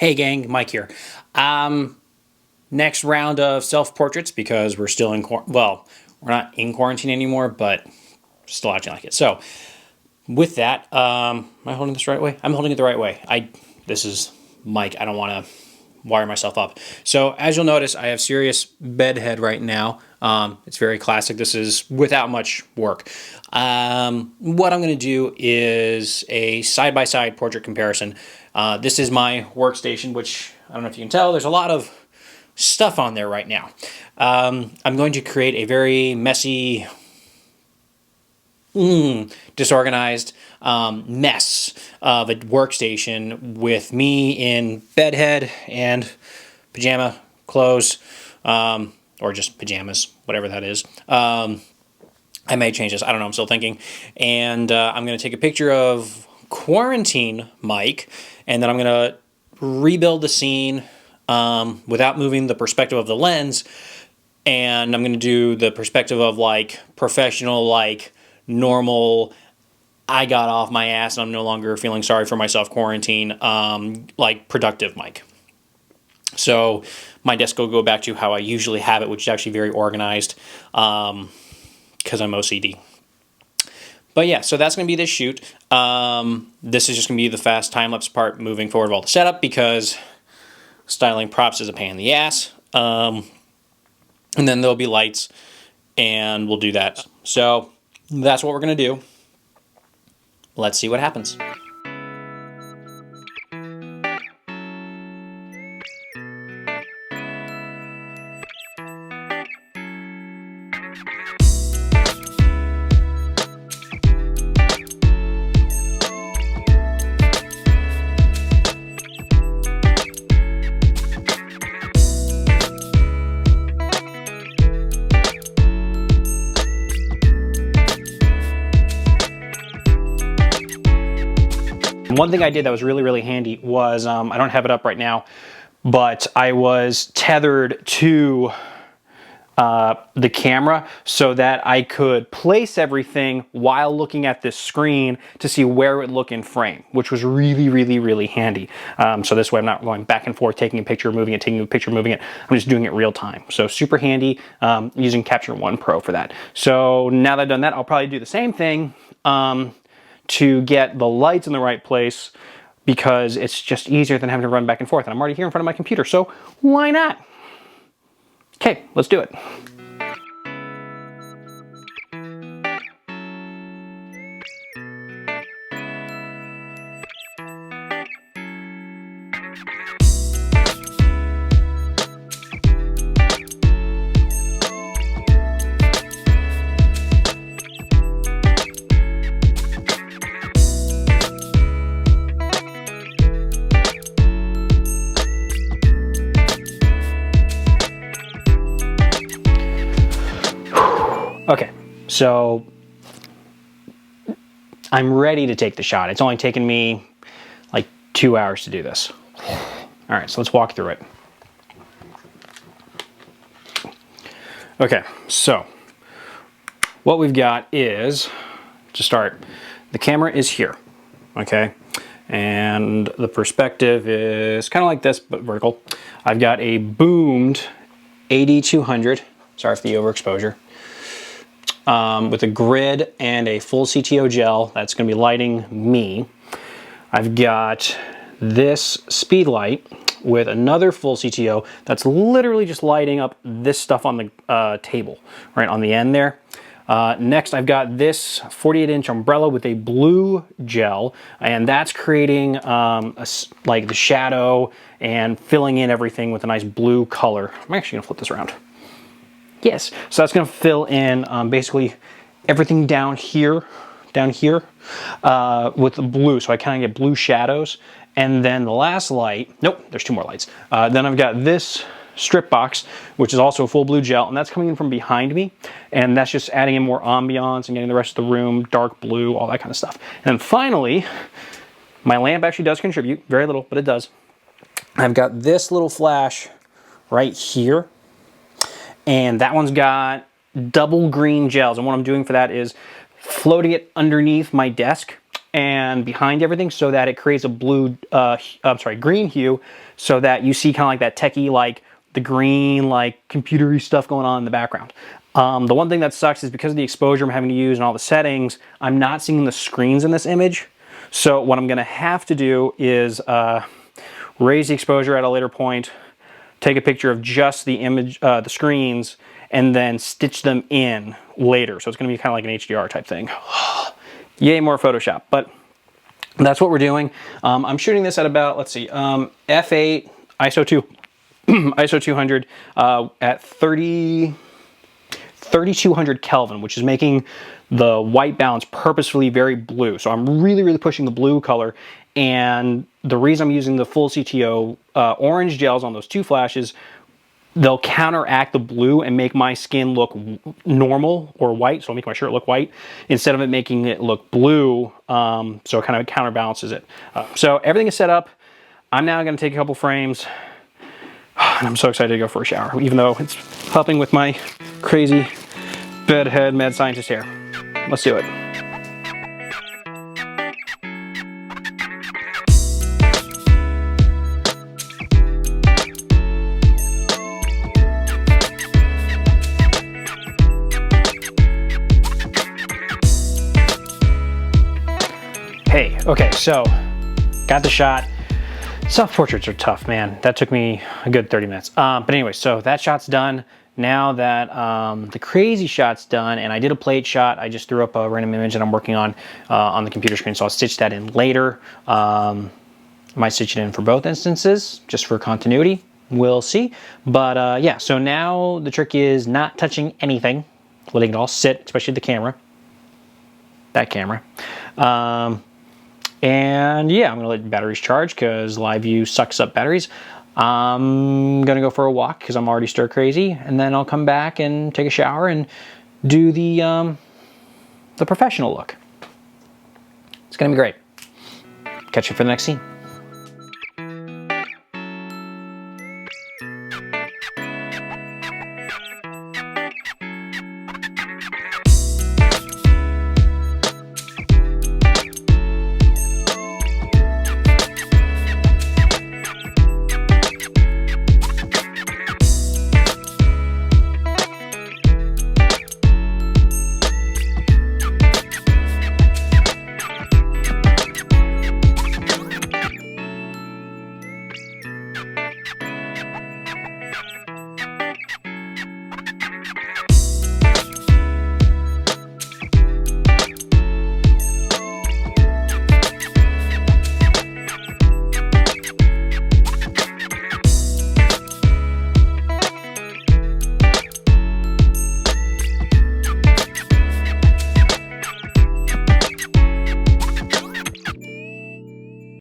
Hey gang, Mike here. Next round of self-portraits because we're still in, well, we're not in quarantine anymore, but still acting like it. So with that, am I holding this the right way? I'm holding it the right way. This is Mike. I don't want to wire myself up. So as you'll notice, I have serious bed head right now. It's very classic. This is without much work. What I'm going to do is a side-by-side portrait comparison. This is my workstation, which I don't know if you can tell, there's a lot of stuff on there right now. I'm going to create a very messy, disorganized mess of a workstation with me in bedhead and pajama clothes, or just pajamas, whatever that is. I may change this. I don't know. I'm still thinking. And I'm going to take a picture of quarantine Mike, and then I'm going to rebuild the scene without moving the perspective of the lens. And I'm going to do the perspective of like professional, like normal, I got off my ass and I'm no longer feeling sorry for myself quarantine, like productive Mike. So my desk will go back to how I usually have it, which is actually very organized because I'm OCD. But yeah, so that's going to be this shoot. This is just going to be the fast time-lapse part moving forward of all the setup because styling props is a pain in the ass. And then there'll be lights and we'll do that. So that's what we're going to do. Let's see what happens. One thing I did that was really, really handy was, I don't have it up right now, but I was tethered to the camera so that I could place everything while looking at this screen to see where it would look in frame, which was really, really, really handy. So this way I'm not going back and forth, taking a picture, moving it, taking a picture, moving it. I'm just doing it real time. So super handy, using Capture One Pro for that. So now that I've done that, I'll probably do the same thing to get the lights in the right place because it's just easier than having to run back and forth. And I'm already here in front of my computer, so why not? Okay, let's do it. Okay, so I'm ready to take the shot. It's only taken me like 2 hours to do this. All right, so let's walk through it. Okay, so what we've got is, to start, the camera is here, okay? And the perspective is kind of like this, but vertical. I've got a boomed AD200, sorry for the overexposure, with a grid and a full CTO gel that's going to be lighting me. I've got this speed light with another full CTO that's literally just lighting up this stuff on the table, right on the end there. Next, I've got this 48-inch umbrella with a blue gel, and that's creating like the shadow and filling in everything with a nice blue color. I'm actually going to flip this around. Yes, so that's going to fill in basically everything down here with the blue, so I kind of get blue shadows. And then the last light, nope, there's two more lights. Then I've got this strip box, which is also a full blue gel, and that's coming in from behind me, and that's just adding in more ambiance and getting the rest of the room dark blue, all that kind of stuff. And then finally, my lamp actually does contribute, very little, but it does. I've got this little flash right here, and that one's got double green gels, and what I'm doing for that is floating it underneath my desk and behind everything so that it creates a green hue, so that you see kind of like that techie, like the green, like computery stuff going on in the background. The one thing that sucks is because of the exposure I'm having to use and all the settings, I'm not seeing the screens in this image. So what I'm gonna have to do is raise the exposure at a later point, take a picture of just the image, the screens, and then stitch them in later. So it's gonna be kind of like an HDR type thing. Yay, more Photoshop, but that's what we're doing. I'm shooting this at about, let's see, f8, ISO 2, ISO 200 at 3200 Kelvin, which is making the white balance purposefully very blue. So I'm really pushing the blue color. And the reason I'm using the full CTO orange gels on those two flashes, they'll counteract the blue and make my skin look normal or white. So I'll make my shirt look white instead of it making it look blue. So it kind of counterbalances it. So everything is set up. I'm now going to take a couple frames. And I'm so excited to go for a shower, even though it's helping with my crazy bedhead mad scientist hair. Let's do it. Hey, okay, so got the shot. Self-portraits are tough, man. That took me a good 30 minutes. But anyway, so that shot's done. Now that the crazy shot's done, and I did a plate shot, I just threw up a random image that I'm working on the computer screen, so I'll stitch that in later. Might stitch it in for both instances, just for continuity. We'll see. But yeah, so now the trick is not touching anything, letting it all sit, especially the camera. That camera. And yeah, I'm gonna let batteries charge because live view sucks up batteries. I'm gonna go for a walk because I'm already stir crazy, and then I'll come back and take a shower and do the professional look. It's gonna be great. Catch you for the next scene.